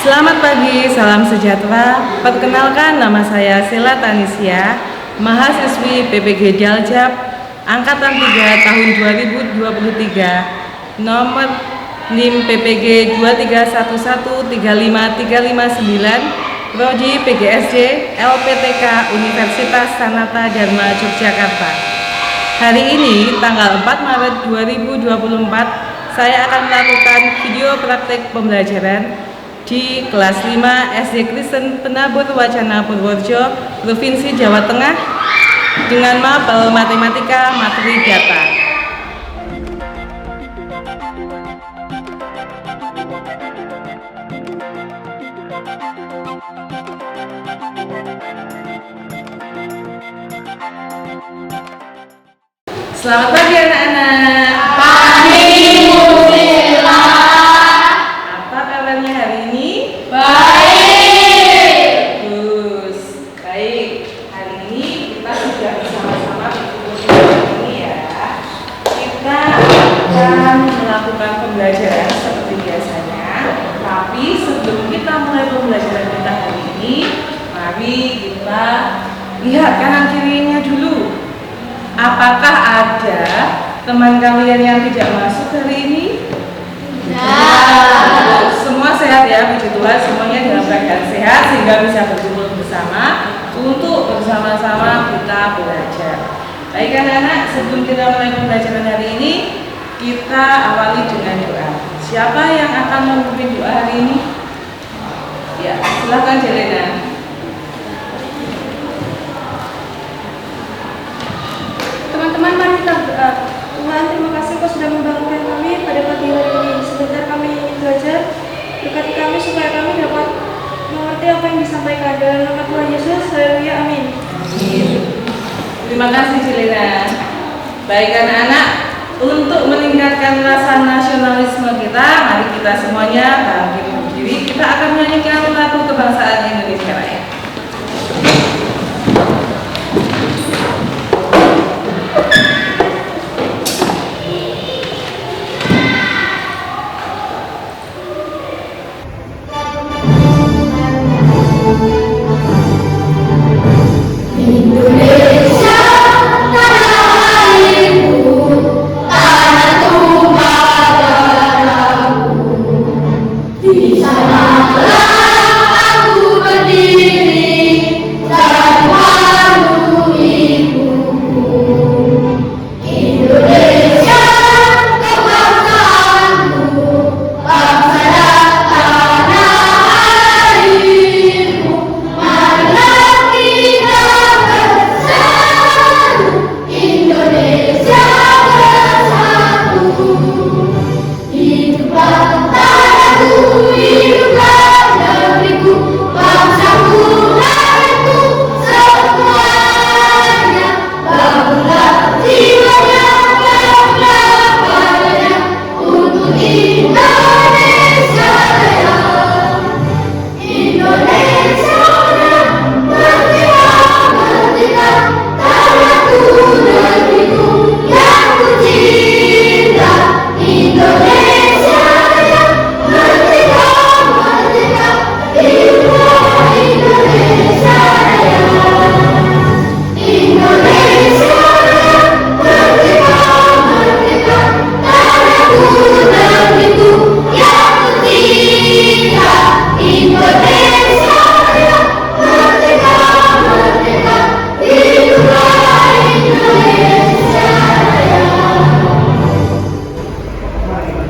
Selamat pagi, salam sejahtera. Perkenalkan, nama saya Sela Tanisya, mahasiswi PPG Jaljab, Angkatan 3 tahun 2023, nomor NIM PPG 231135359, Prodi PGSD LPTK Universitas Sanata Dharma Yogyakarta. Hari ini, tanggal 4 Maret 2024, saya akan melakukan video praktek pembelajaran di kelas 5 SD Kristen Penabur Wacana Purworejo, Provinsi Jawa Tengah dengan mapel matematika materi data. Selamat pagi anak-anak. Pagi, Bu Sila. Apa kabarnya hari ini? Baik. Bagus. Baik. Hari ini kita sudah bersama-sama ini ya. Kita akan melakukan pembelajaran seperti biasanya. Tapi sebelum kita mulai pembelajaran kita hari ini, mari kita lihat kanan kirinya dulu. Apakah ada teman kalian yang tidak masuk hari ini? Ya. Semua sehat ya, puji Tuhan, semuanya dalam keadaan sehat sehingga bisa berkumpul bersama untuk bersama-sama kita belajar. Baik anak-anak, sebelum kita mulai pembelajaran hari ini, kita awali dengan doa. Siapa yang akan memimpin doa hari ini? Ya, silakan Jelena. Teman-teman, mari kita berdoa. Tuhan, terima kasih Kau sudah membangunkan kami pada pagi hari ini. Sebentar kami ingin belajar. Berkati kami supaya kami dapat mengerti apa yang disampaikan. Dalam nama Tuhan Yesus, haleluya, amin. Terima kasih Jelena. Baik anak-anak, untuk meningkatkan rasa nasionalisme kita, mari kita semuanya bangkit berdiri. Kita akan menyanyikan lagu kebangsaan Indonesia Raya.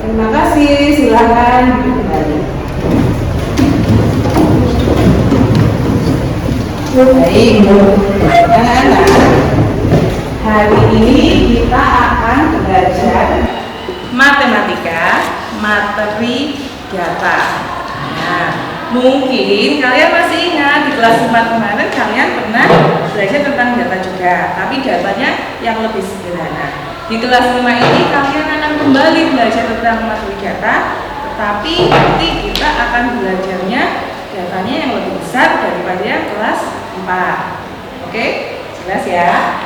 Terima kasih, silakan kembali. Baik, anak-anak, hari ini kita akan belajar matematika materi data. Nah, mungkin kalian masih ingat di kelas 4 kemarin kalian pernah belajar tentang data juga, tapi datanya yang lebih sederhana. Di kelas 5 ini kalian akan kembali belajar tentang materi data, tetapi nanti kita akan belajarnya datanya yang lebih besar daripada yang kelas 4. Oke? Jelas ya?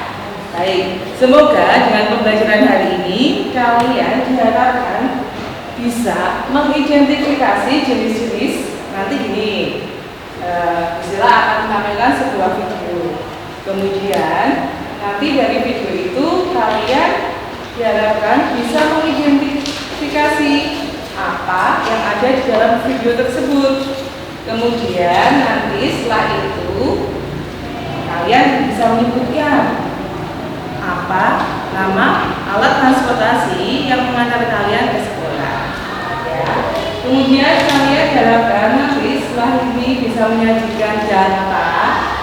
Baik, semoga dengan pembelajaran hari ini kalian diharapkan bisa mengidentifikasi jenis-jenis nanti gini, Sila akan menampilkan sebuah video. Kemudian nanti dari video itu kalian diharapkan bisa mengidentifikasi apa yang ada di dalam video tersebut. Kemudian nanti setelah itu kalian bisa menyebutkan apa nama alat transportasi yang mengantar kalian ke sekolah. Ya. Kemudian kalian diharapkan nanti setelah ini bisa menyajikan data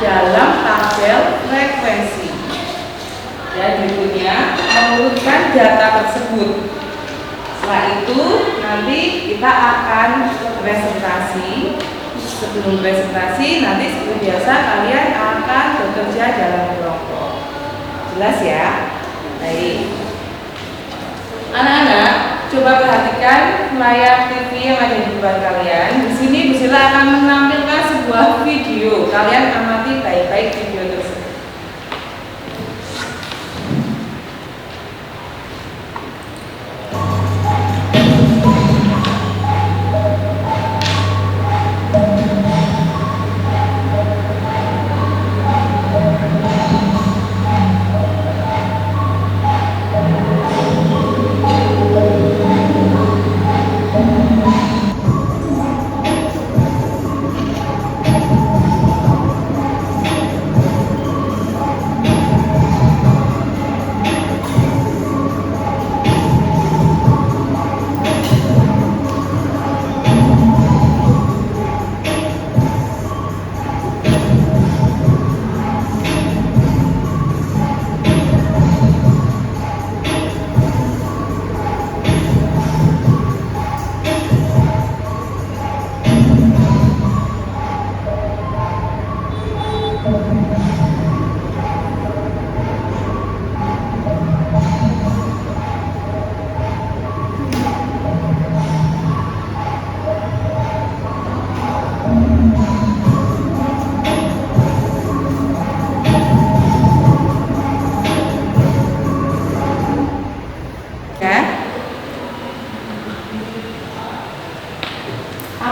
dalam tabel frekuensi. Dan berikutnya mengurutkan data tersebut. Setelah itu nanti kita akan presentasi. Sebelum presentasi nanti seperti biasa kalian akan bekerja dalam kelompok. Jelas ya? Baik. Anak-anak, coba perhatikan layar TV yang ada di depan kalian. Di sini Bu Sila akan menampilkan sebuah video. Kalian amati baik-baik video tersebut.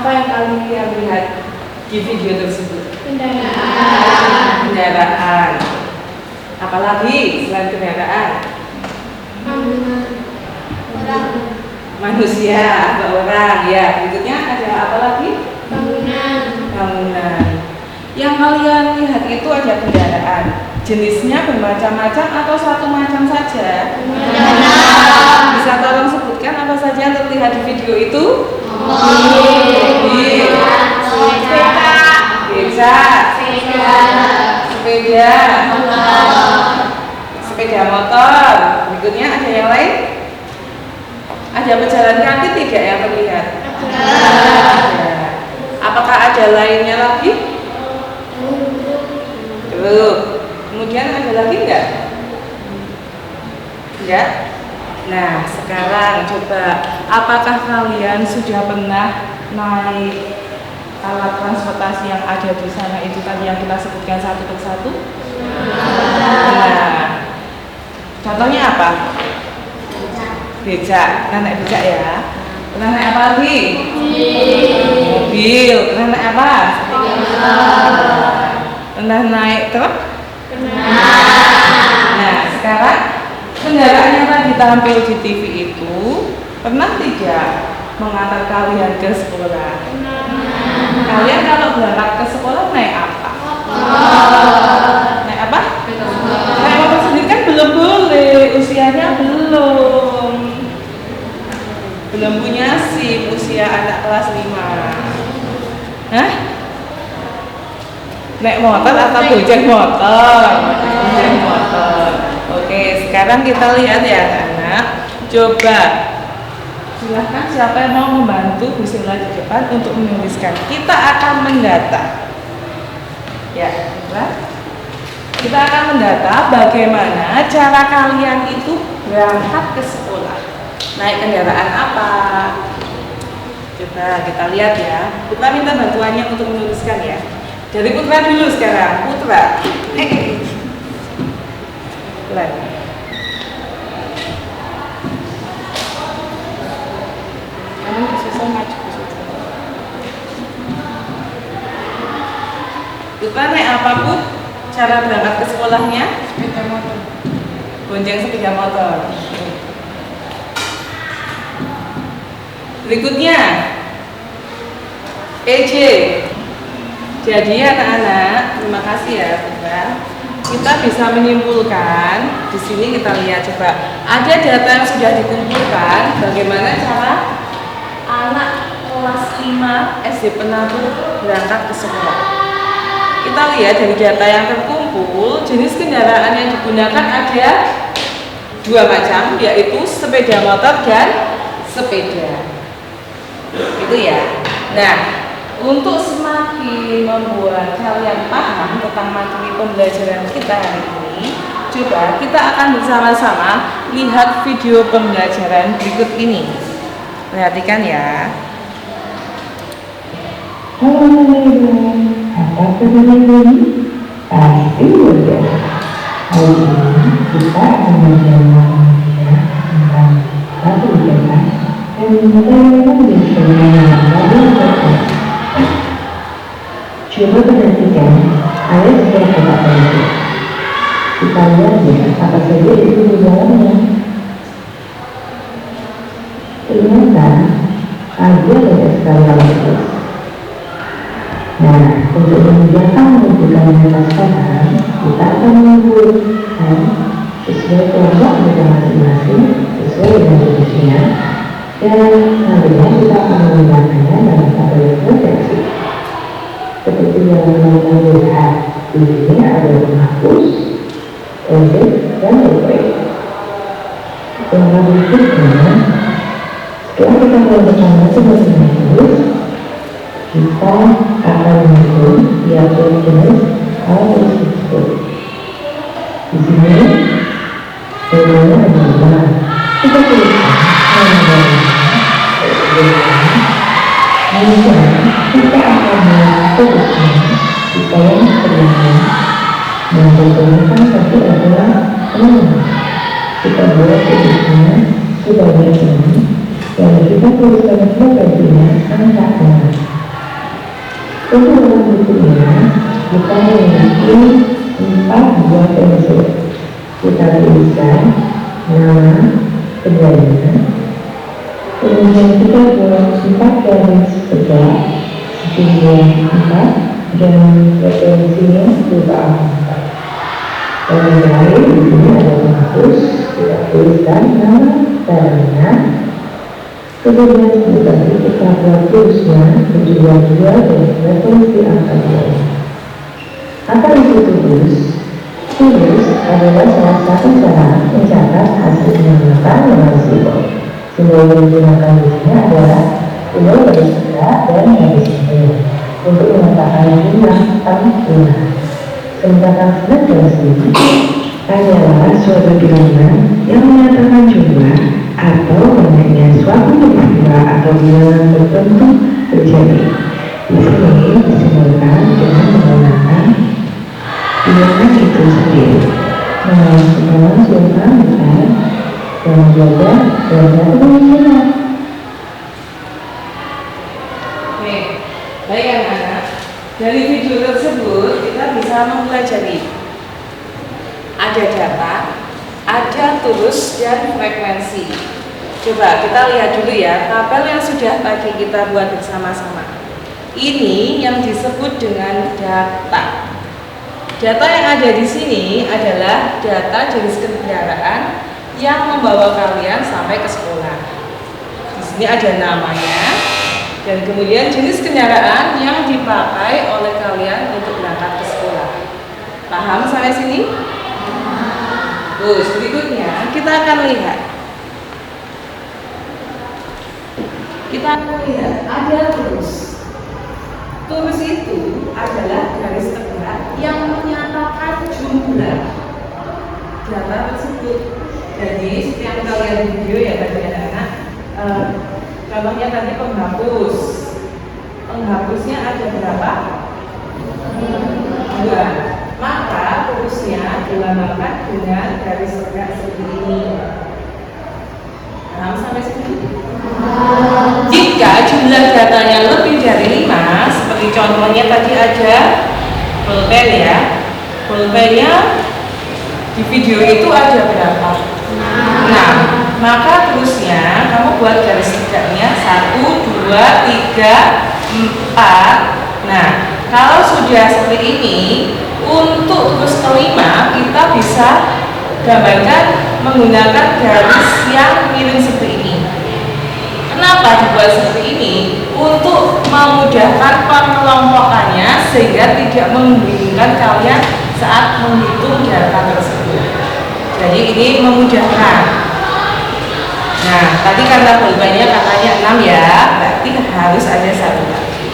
Apa yang kalian lihat di video tersebut? Kendaraan. Apalagi selain kendaraan? Manusia atau orang. Ya, berikutnya ada apa lagi? Bangunan. Yang kalian lihat itu ada kendaraan. Jenisnya bermacam-macam atau satu macam saja? Bisa tolong sebutkan apa saja yang terlihat di video itu? Mobil, sepeda motor. Berikutnya ada yang lain? Ada pejalan kaki tidak yang terlihat? Apakah ada lainnya lagi? Truk. Kemudian ada lagi enggak? Enggak? Nah, sekarang coba, apakah kalian sudah pernah naik alat transportasi yang ada di sana itu tadi yang kita sebutkan satu persatu? Nah, contohnya apa? Becak. Pernah naik becak ya? Pernah naik apa lagi? Mobil. Pernah naik apa? Pernah naik truk? Nah, sekarang kendaraan yang tadi tampil di TV itu pernah tidak mengantar kalian ke sekolah? Kalian kalau berangkat ke sekolah naik apa? Naik apa? Naik motor sendiri kan belum boleh, usianya belum punya SIM, usia anak kelas 5. Hah? Naik motor atau gojek motor? Gojek motor. Oke, sekarang kita lihat ya anak-anak. Coba silahkan siapa yang mau membantu Bu Sila di depan untuk menuliskan. Kita akan mendata. Ya, kita akan mendata bagaimana cara kalian itu berangkat ke sekolah. Naik kendaraan apa? Coba kita lihat ya. Putra minta bantuannya untuk menuliskan ya. Dari Putra dulu sekarang. Putra. Kamu kesusahan maju. Kita naik apa Bu? Cara berangkat ke sekolahnya? Sepeda motor. Bonceng sepeda motor. Berikutnya EJ. Jadi anak-anak, terima kasih ya Bunda. Kita bisa menyimpulkan, di sini kita lihat coba ada data yang sudah dikumpulkan. Bagaimana cara anak kelas 5 SD Penabuh berangkat ke sekolah? Kita lihat dari data yang terkumpul, jenis kendaraan yang digunakan ada dua macam, yaitu sepeda motor dan sepeda. Itu ya. Nah, untuk semakin membuat kalian paham tentang materi pembelajaran kita hari ini, coba kita akan bersama-sama lihat video pembelajaran berikut ini. Perhatikan ya. Apa kebenaran ini? Pasti mudah. Hari ini kita akan belajar tentang satu kata yang mengenai dengan coba perhatikan ada sebuah kata tadi. Kita lihat ya apa saja itu di dalamnya. Ternyata ada banyak sekali hal itu. Nah, untuk memudahkan menentukan kata sekarang, kita akan mengumpulkan sesuai kelompok mereka masing-masing sesuai dengan jenisnya, dan nantinya kita akan menggunakannya dalam tabel proyeksi. Seperti yang kita lihat di sini ada menghapus, edit, dan replay. Yang berikutnya, setelah kita melakukan masing-masing menulis, kita akan menghitung diatur jenis harus disebut. Di sini, sebenarnya adalah kita tuliskan kemudian kita akan melakukan di kolom pertanyaan yang bertuliskan satu adalah kita buat tulisnya sebagai ini dan kita tuliskan sebagai angka. Untuk dalam bukunya kita memiliki 4 buah pensil. Kita tuliskan nama penjarinya, kemudian kita buat 4 garis tegak sejumlah 4 dan referensinya berupa angka. Dan terakhir di sini ada menghapus, kita tuliskan nama caranya. Kemudian kita buat tulisnya berjumlah 2 dan referensi angka 2. Apa itu tulis? Tulis adalah salah satu cara mencatat hasil pengamatan yang harus dibuat. Sehingga yang digunakan di sini adalah pulau garis tegak dan garis miring untuk mengatakan jumlah pengguna. Sementara senat garis miring adalah suatu bilangan yang menyatakan jumlah atau banyaknya suatu peristiwa atau bilangan tertentu terjadi. Di sini disimbolkan dengan menggunakan bilangan itu sendiri. Nah, sekarang silakan bukan dan menjaga kemungkinan. Oke, baik anak-anak. Dari video tersebut kita bisa mempelajari ada data, ada tulis dan frekuensi. Coba kita lihat dulu ya tabel yang sudah tadi kita buat bersama-sama. Ini yang disebut dengan data. Data yang ada di sini adalah data jenis kendaraan yang membawa kalian sampai ke sekolah. Di sini ada namanya dan kemudian jenis kendaraan yang dipakai oleh kalian untuk berangkat ke sekolah. Paham sampai sini? Terus berikutnya kita akan lihat. Ada tulis. Tulis itu adalah garis tegak yang menyatakan jumlah data tersebut. Jadi setiap kita lihat video ya tadi anak-anak, contohnya tadi penghapus. Penghapusnya ada berapa? 2. Maka tulisnya dilambangkan dengan garis tegak seperti ini. Paham sampai sini? Jika jumlah datanya lebih dari 5, seperti contohnya tadi ada pulpen ya. Pulpennya di video itu ada berapa? 6. Maka terusnya kamu buat garis tegaknya 1, 2, 3, 4. Nah, kalau sudah seperti ini, untuk terus kelima kita bisa gambarkan menggunakan garis yang miring seperti ini. Kenapa dibuat seperti ini? Untuk memudahkan pengelompokannya sehingga tidak membingungkan kalian saat menghitung data tersebut. Jadi ini memudahkan. Nah, tadi karena pulpennya katanya 6 ya, berarti harus ada 1 lagi.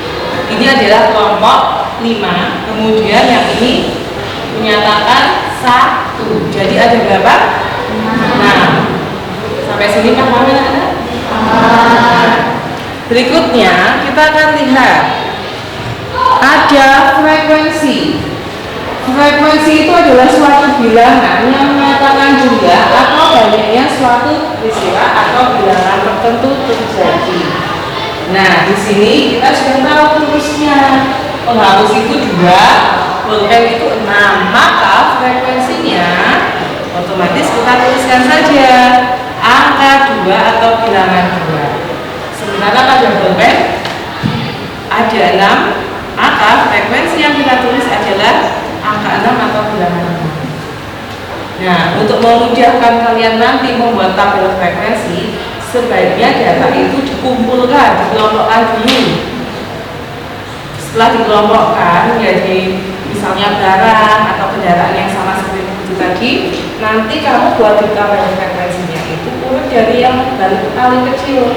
Ini adalah kelompok 5, kemudian yang ini menyatakan 1. Jadi ada berapa? 6. Sampai sini pahamnya ada? Berikutnya kita akan lihat ada frekuensi. Frekuensi itu adalah suatu bilangan yang menyatakan jumlah atau banyaknya suatu peristiwa atau bilangan tertentu terjadi. Nah, di sini kita sudah tahu terusnya. Penghapus itu 2, pulpen itu 6. Maka frekuensinya otomatis kita tuliskan saja angka 2 atau bilangan 2. Sementara pada pulpen ada 6, maka frekuensi yang kita tulis adalah angka 6 atau bilangan 6. Nah, untuk memudahkan kalian nanti membuat tabel frekuensi, sebaiknya data itu dikumpulkan, dikelompokkan dulu. Setelah dikelompokkan menjadi misalnya barang atau kendaraan yang sama seperti itu tadi, nanti kamu buat di tabel frekuensinya itu urut dari yang paling kecil,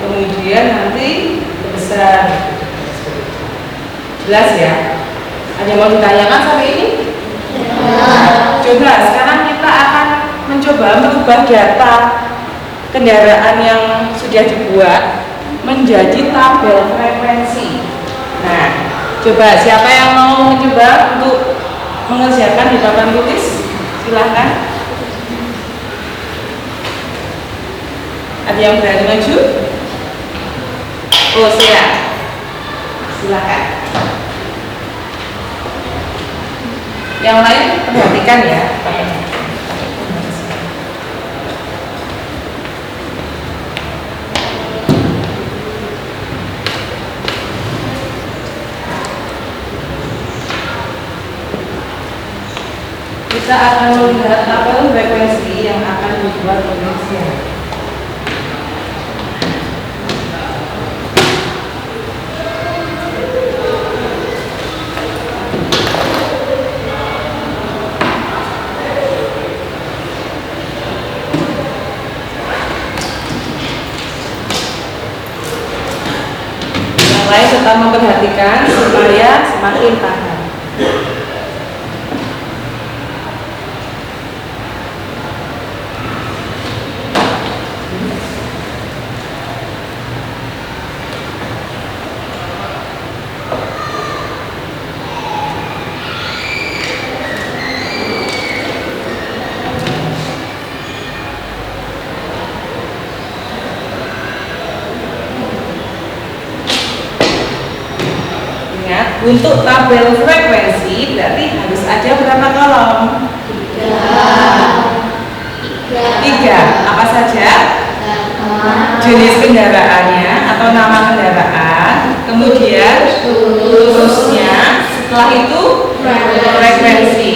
kemudian nanti besar. Jelas ya? Ada yang mau ditanyakan sampai ini? Coba sekarang kita akan mencoba merubah data kendaraan yang sudah dibuat menjadi tabel frekuensi. Nah, coba siapa yang mau mencoba untuk mengerjakan di papan tulis? Silahkan. Ada yang berani maju? Oh, siap. Silahkan. Yang lain perhatikan ya. Kita akan melihat tabel frekuensi yang akan dibuat Indonesia. Lain tetap memperhatikan supaya semakin paham. Untuk tabel frekuensi berarti harus ada berapa kolom? 3. Apa saja? Jenis kendaraannya atau nama kendaraan, kemudian terusnya, setelah itu frekuensi.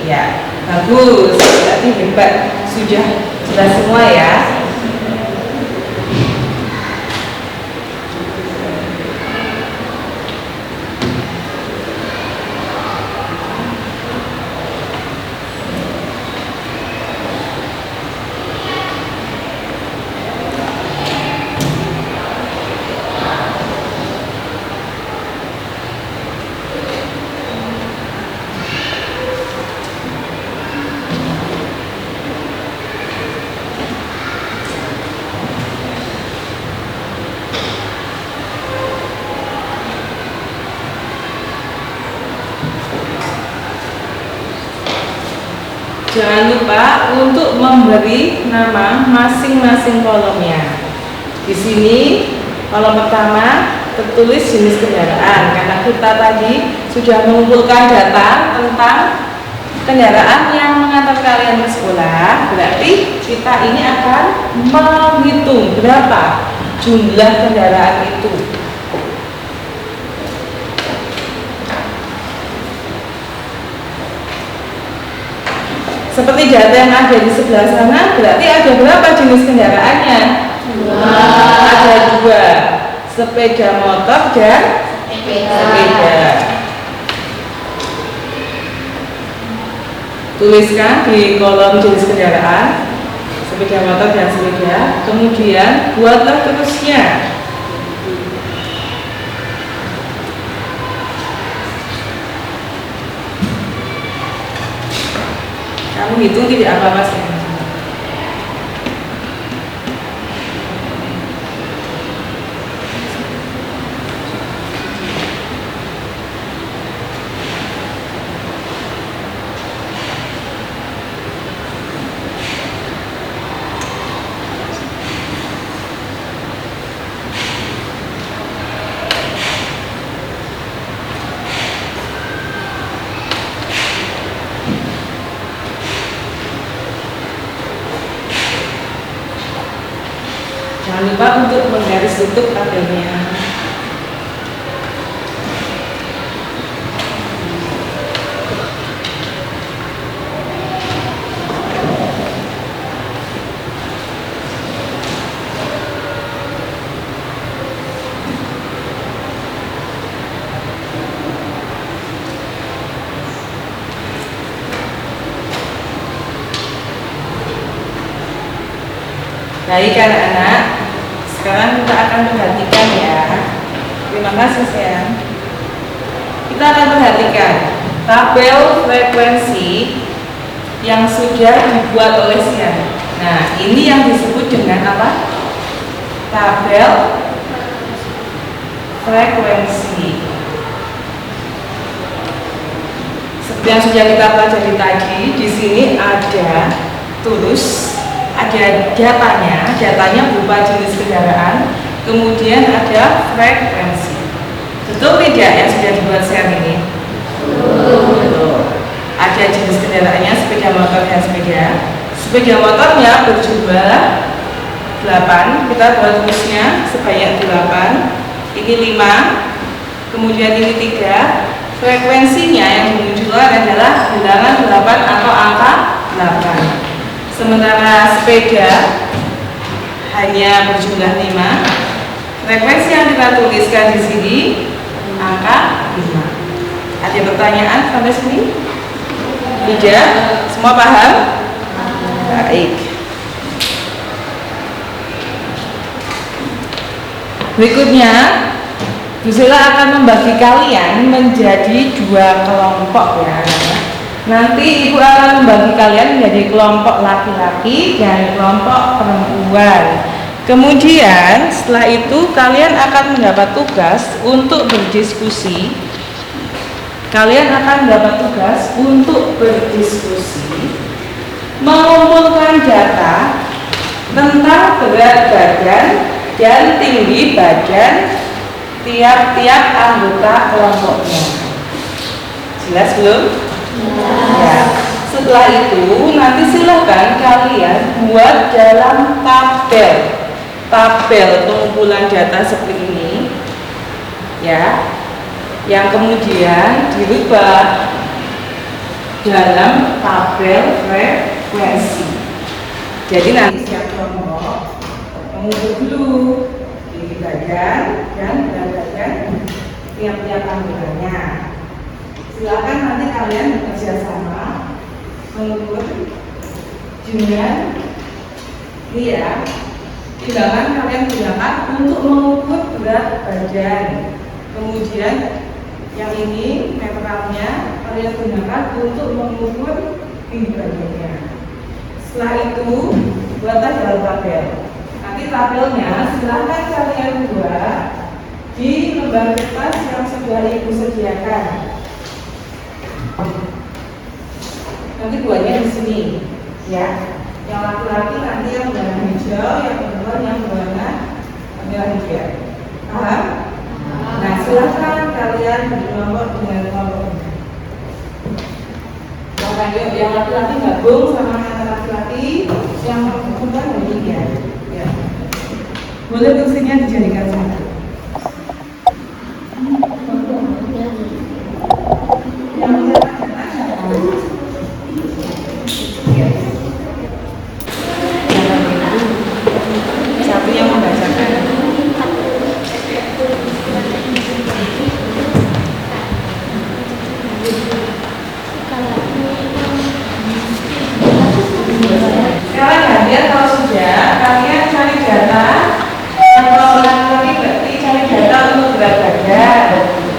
Ya, bagus. Berarti hebat, sudah jelas semua ya. Jangan lupa untuk memberi nama masing-masing kolomnya. Di sini kolom pertama tertulis jenis kendaraan karena kita tadi sudah mengumpulkan data tentang kendaraan yang mengantar kalian ke sekolah. Berarti kita ini akan menghitung berapa jumlah kendaraan itu. Seperti data yang ada di sebelah sana, berarti ada berapa jenis kendaraannya? Ada 2, sepeda motor dan sepeda. Tuliskan di kolom jenis kendaraan, sepeda motor dan sepeda. Kemudian buatlah terusnya. Kamu hitung tidak apa-apa sih. Jangan lupa untuk menggaris tutup tabelnya. Baik anak-anak, sekarang kita akan perhatikan ya. Terima kasih sayang. Kita akan perhatikan tabel frekuensi yang sudah dibuat oleh Sian. Nah, ini yang disebut dengan apa? Tabel frekuensi. Seperti yang sudah kita pelajari tadi, di sini ada datanya berupa jenis kendaraan, kemudian ada frekuensi. Betul tidak yang sudah dibuat Sian ini? Betul. Ada jenis kendaraannya, sepeda motor dan sepeda. Sepeda motornya berjumlah 8, kita buat terusnya sebanyak 8. Ini 5, kemudian ini 3. Frekuensinya yang dimunculkan adalah bilangan 8 atau angka 8. Sementara sepeda hanya berjumlah 5. Frekuensi yang kita tuliskan di sini angka 5. Ada pertanyaan sampai sini? Tidak? Semua paham? Baik. Berikutnya, Bu Sela akan membagi kalian menjadi 2 kelompok ya. Nanti Ibu akan membagi kalian menjadi kelompok laki-laki dan kelompok perempuan. Kemudian setelah itu kalian akan mendapat tugas untuk berdiskusi. Kalian akan mendapat tugas untuk berdiskusi, mengumpulkan data tentang berat badan dan tinggi badan tiap-tiap anggota kelompoknya. Jelas belum? Ya. Setelah itu nanti silahkan kalian buat dalam tabel pengumpulan data seperti ini ya, yang kemudian dirubah dalam tabel frekuensi. Jadi nanti setiap kelompok mengukur dulu tinggi badan dan berat badan tiap-tiap anggotanya. Silakan nanti kalian bekerja sama mengukur dengan dia. Timbangan kalian gunakan untuk mengukur berat badan. Kemudian yang ini meterannya kalian gunakan untuk mengukur tinggi badannya. Setelah itu buatlah dalam tabel. Nanti tabelnya silakan kalian buat di lembar kertas yang sudah Ibu sediakan. Nanti buatnya di sini, ya. Yang laki-laki nanti yang berwarna hijau, yang perempuan yang berwarna merah hijau. Paham? silahkan kalian berkelompok dengan kelompok. Bahkan yuk, yang laki-laki gabung sama yang laki-laki, yang perempuan lagi ya. Ya. Boleh kursinya dijadikan satu. Yang satu yang membacakan. Sekarang kalian kalau sudah, kalian cari data. Yang kalau laki-laki berarti cari data untuk berat badan.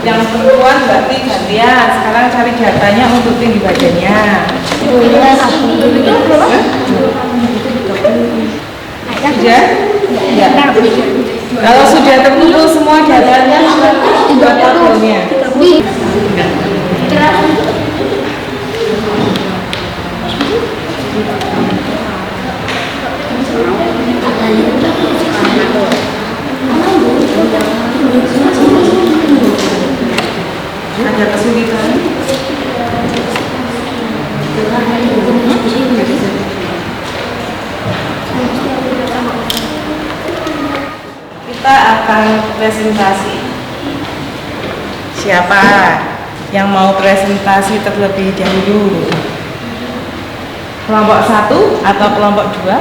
Yang perempuan berarti gantian. Sekarang cari datanya untuk tinggi badannya. Sudah? Ya. Kalau sudah terkumpul semua datanya, buat tabelnya. Ada kesulitan? Kita akan presentasi. Siapa yang mau presentasi terlebih dahulu? Kelompok 1 atau kelompok 2?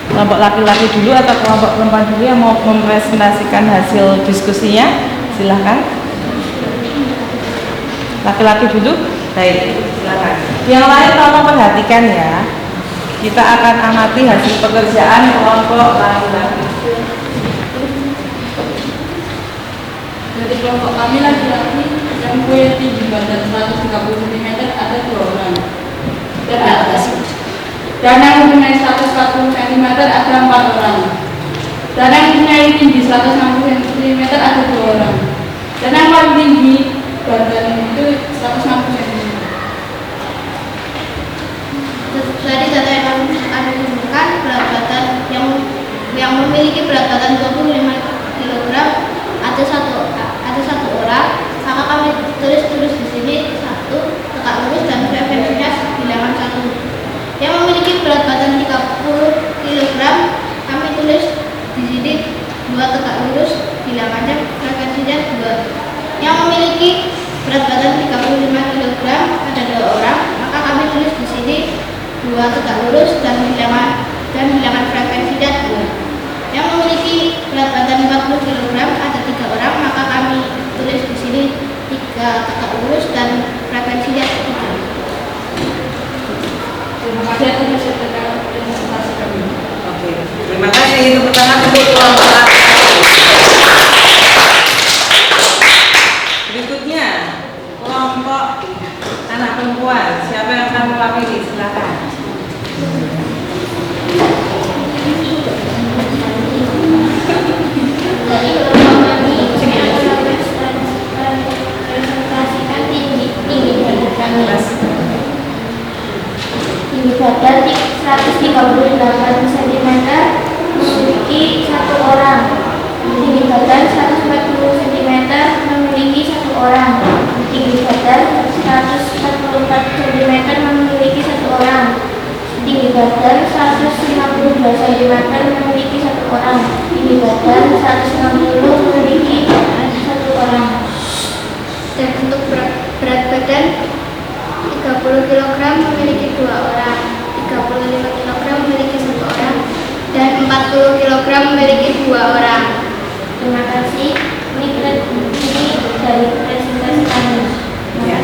Kelompok laki-laki dulu atau kelompok perempuan dulu yang mau mempresentasikan hasil diskusinya? Silahkan. Laki-laki dulu? Baik, silakan. Yang lain tolong perhatikan ya. Kita akan amati hasil pekerjaan kelompok laki-laki. Dari kelompok kami laki-laki yang punya tinggi badan 130 cm ada 2 orang. Dan yang mempunyai 140 cm ada 4 orang. Dan yang mempunyai tinggi 160 cm ada 2 orang. Dan yang paling tinggi badan itu 160 cm. Dari data yang kami temukan, berat badan yang memiliki berat badan 25 kg ada satu orang, maka kami tulis di sini 1 tegak lurus dan frekuensinya bilangan 1. Yang memiliki berat badan 30 kg kami tulis di sini 2 tegak lurus, bilangannya frekuensinya 2. Yang memiliki berat badan 35 kg ada 2 orang, maka kami tulis di sini 2 tegak lurus dan bilangan frekuensinya 2. Yang memiliki berat badan 40 kg ada 3 orang, maka kami tulis di sini 3 tegak lurus dan frekuensinya 3. Terima kasih atas presentasi kami. Oke, terima kasih. Tepuk tangan untuk kelompok laki-laki. Berikutnya kelompok anak perempuan. Siapa yang akan mewakili? Silakan. Dari kelompok kami akan presentasikan tinggi badan kami. Tinggi badan 138 cm memiliki 1 orang. Tinggi badan 140 cm memiliki 1 orang. Tinggi badan 144 cm memiliki 1 orang. Tinggi badan 152 cm memiliki 1 orang. Tinggi badan 160 memiliki 1 orang. Dan untuk berat badan 30 kg memiliki 2 orang, 35 kg memiliki 1 orang, dan 40 kg memiliki 2 orang. Terima kasih. Ini dari presentasi kami. Ya.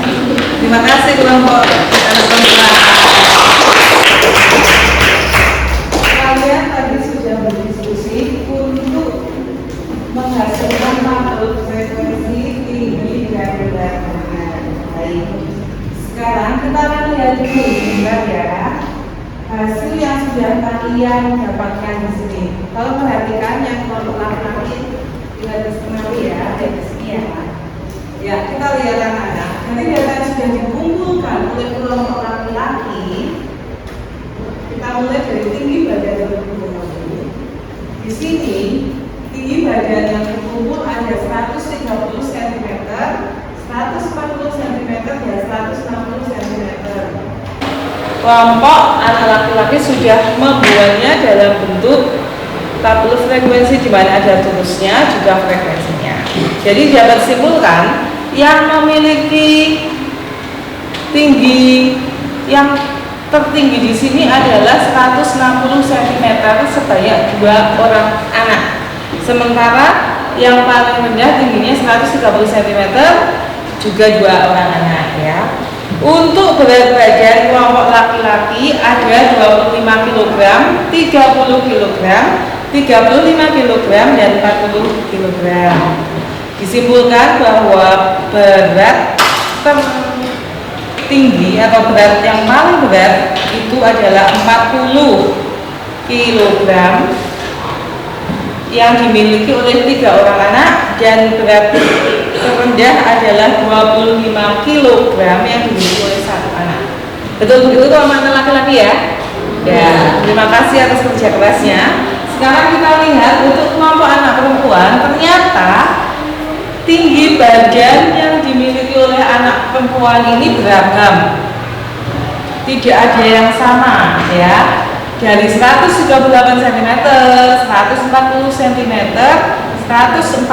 Terima kasih kelompok anak perempuan. Kalian tadi sudah berdiskusi untuk menghasilkan makhluk frekuensi tinggi dan berat badan. Baik. Sekarang kita akan lihat dulu ya hasil yang sudah kalian dapatkan di sini. Kalau perhatikan yang kelompok laki-laki tidak disengaja ya, di sini ya. Ya, kita lihat anak-anak. Nanti data yang sudah dikumpulkan oleh kelompok laki-laki. Kita mulai dari tinggi badan yang terkumpul. Di sini tinggi badan yang terkumpul ada 130 cm kelompok anak laki-laki sudah membuatnya dalam bentuk tabel frekuensi di mana ada tulisnya juga frekuensinya. Jadi dapat simpulkan yang memiliki tinggi yang tertinggi di sini adalah 160 cm sebanyak 2 orang anak. Sementara yang paling rendah tingginya 130 cm juga 2 orang anak ya. Untuk berat badan kelompok laki-laki ada 25 kg, 30 kg, 35 kg dan 40 kg. Disimpulkan bahwa berat tertinggi atau berat yang paling berat itu adalah 40 kg yang dimiliki oleh 3 orang anak, dan berat terendah adalah 25 kg yang dimiliki oleh 1 anak. Betul begitu teman-teman laki-laki ya? Ya, terima kasih atas kerja kerasnya. Sekarang kita lihat untuk kelompok anak perempuan, ternyata tinggi badan yang dimiliki oleh anak perempuan ini beragam. Tidak ada yang sama ya. Dari 138 cm, 140 cm, 144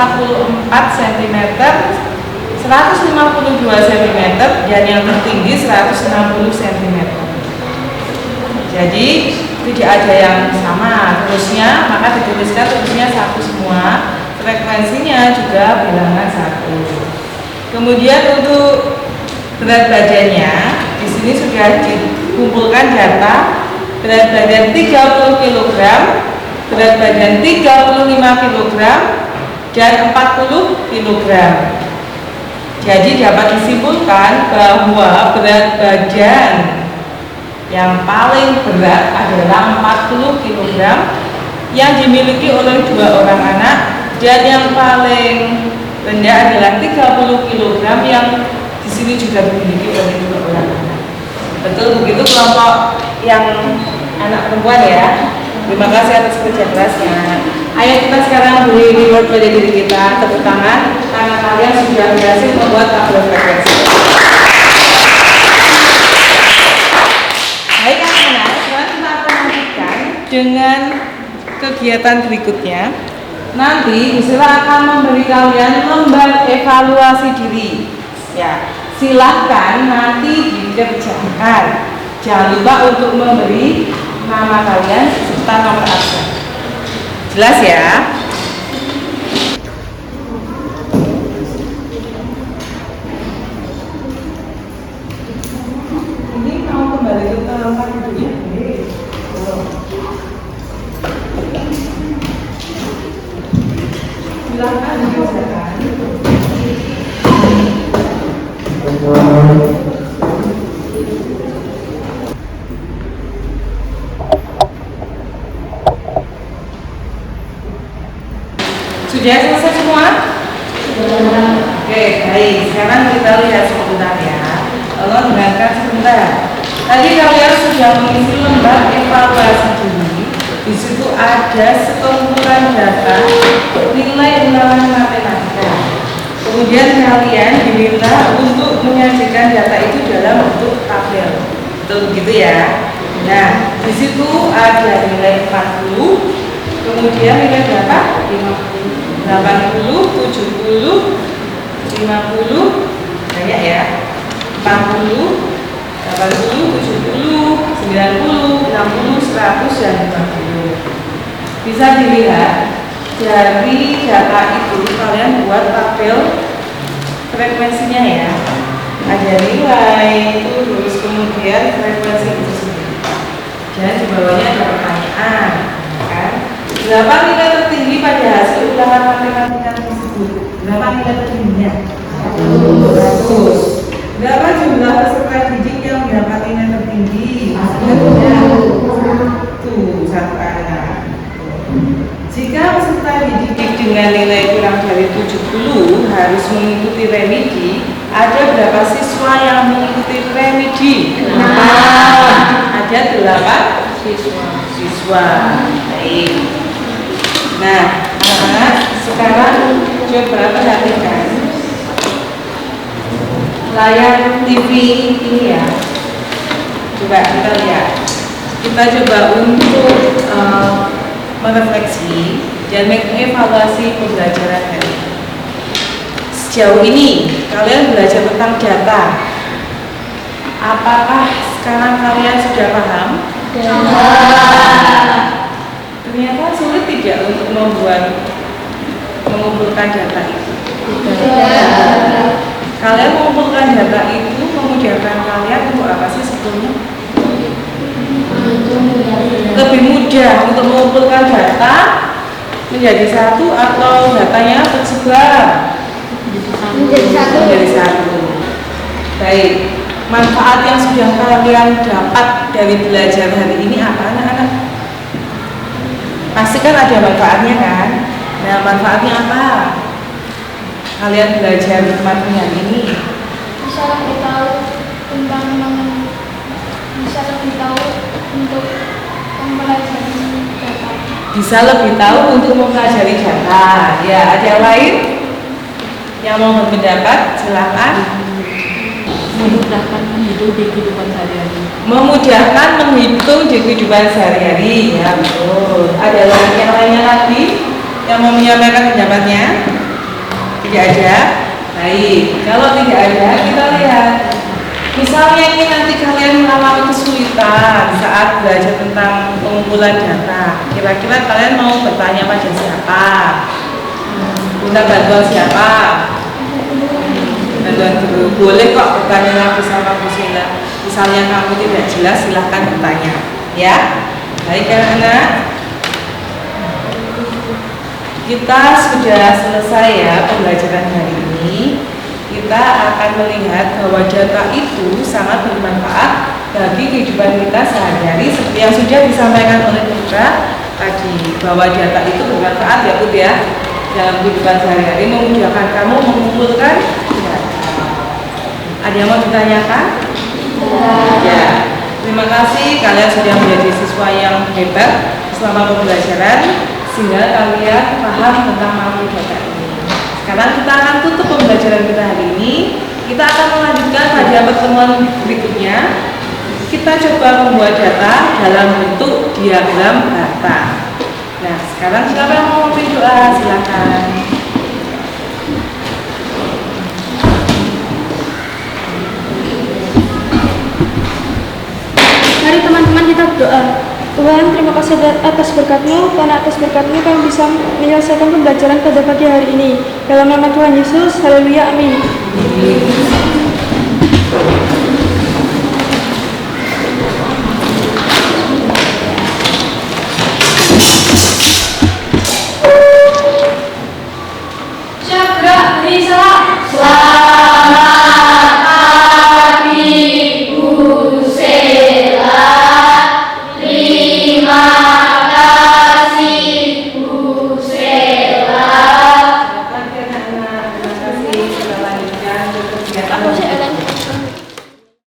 cm, 152 cm, dan yang tertinggi 160 cm. Jadi tidak ada yang sama terusnya, maka dituliskan terusnya 1 semua. Frekuensinya juga bilangan 1. Kemudian untuk berat badannya, di sini sudah dikumpulkan data berat badan 30 kg, berat badan 35 kg, dan 40 kg. Jadi dapat disimpulkan bahwa berat badan yang paling berat adalah 40 kg yang dimiliki oleh 2 orang anak, dan yang paling rendah adalah 30 kg yang di sini juga dimiliki oleh 2 orang anak. Betul begitu kelompok yang anak perempuan ya. Terima kasih atas kerja kerasnya. Ayo kita sekarang beri reward pada diri kita, tepuk tangan karena kalian sudah berhasil membuat tabel frekuensi. Baik anak-anak, sekarang kita akan lanjutkan dengan kegiatan berikutnya. Nanti Gisela akan memberi kalian lembar evaluasi diri. Ya, silahkan nanti dikerjakan. Jangan lupa untuk memberi nama kalian serta nomor absen. Jelas ya? Ini mau kembali ke tempat duduknya. Silahkan dikerjakan. Sudah selesai semua? Oke, baik. Sekarang kita lihat sebentar ya. Tolong dengarkan sebentar. Tadi kalian sudah mengisi lembar evaluasi diri. Di situ ada sekumpulan data nilai ulangan matematika. Kemudian kalian diminta untuk menyajikan data itu dalam bentuk tabel. Betul begitu ya? Nah, di situ ada nilai 40, kemudian nilai berapa? 50, 80, 70, 50, banyak ya. 40, 80, 70, 90, 60, 100, dan 50. Bisa dilihat dari data itu kalian buat tabel frekuensinya ya. Ada nilai itu, terus kemudian frekuensi itu sendiri. Dan di bawahnya ada pertanyaan, kan? Berapa nilai tertinggi pada hasil ulangan matematika tersebut? Berapa nilai tertingginya? 100. Berapa jumlah peserta didik yang mendapat nilai tertinggi? 1. 1 anak. Jika peserta didik dengan nilai kurang dari 70 harus mengikuti remedi, ada berapa siswa yang mengikuti remedi? 6. Ada 8 siswa. Baik. Nah, anak-anak sekarang coba perhatikan layar TV ini ya. Coba kita lihat. Kita coba untuk merefleksi dan mengevaluasi pembelajaran hari ini. Sejauh ini kalian belajar tentang data. Apakah sekarang kalian sudah paham? Ternyata sulit tidak untuk mengumpulkan data itu. Kalian mengumpulkan data itu memudahkan kalian untuk apa sih sebetulnya? Lebih mudah untuk mengumpulkan data menjadi satu atau datanya tersebar menjadi satu. Baik, manfaat yang sudah kalian dapat dari belajar hari ini apa anak-anak? Pasti kan ada manfaatnya kan? Nah, manfaatnya apa? Kalian belajar materi hari ini Bisa lebih tahu tentang bisa lebih tahu untuk mempelajari data. bisa lebih tahu untuk mempelajari data. Ya, ada yang lain yang mau berpendapat? Silakan. Memudahkan menghidup di kehidupan sehari-hari. Memudahkan menghitung di kehidupan sehari-hari. Ya, betul. Ada yang lainnya lagi yang mau menyampaikan pendapatnya? Tidak ada? Baik, kalau tidak ada, kita lihat. Misalnya ini nanti kalian mengalami kesulitan saat belajar tentang pengumpulan data. Kira-kira kalian mau bertanya pada siapa? Minta bantuan siapa? Bantuan guru. Boleh kok bertanya lagi sama Bu Sila. Misalnya kamu tidak jelas, silahkan bertanya. Ya, baik anak-anak. Kita sudah selesai ya pembelajaran hari ini. Kita akan melihat bahwa data itu sangat bermanfaat bagi kehidupan kita sehari-hari seperti yang sudah disampaikan oleh Putra tadi, bahwa data itu bermanfaat ya Put ya dalam kehidupan sehari-hari, memudahkan kamu mengumpulkan data. Ada yang mau ditanyakan? Ya. Terima kasih kalian sudah menjadi siswa yang hebat selama pembelajaran sehingga kalian paham tentang materi data ini. Sekarang kita akan tutup pembelajaran kita hari ini. Kita akan melanjutkan pada pertemuan berikutnya. Kita coba membuat data dalam bentuk diagram data. Nah, sekarang siapa yang mau memimpin doa? Silakan. Mari teman-teman kita berdoa. Tuhan, terima kasih atas berkat-Mu, karena atas berkat-Mu kami bisa menyelesaikan pembelajaran pada pagi hari ini. Dalam nama Tuhan Yesus, haleluya, amin.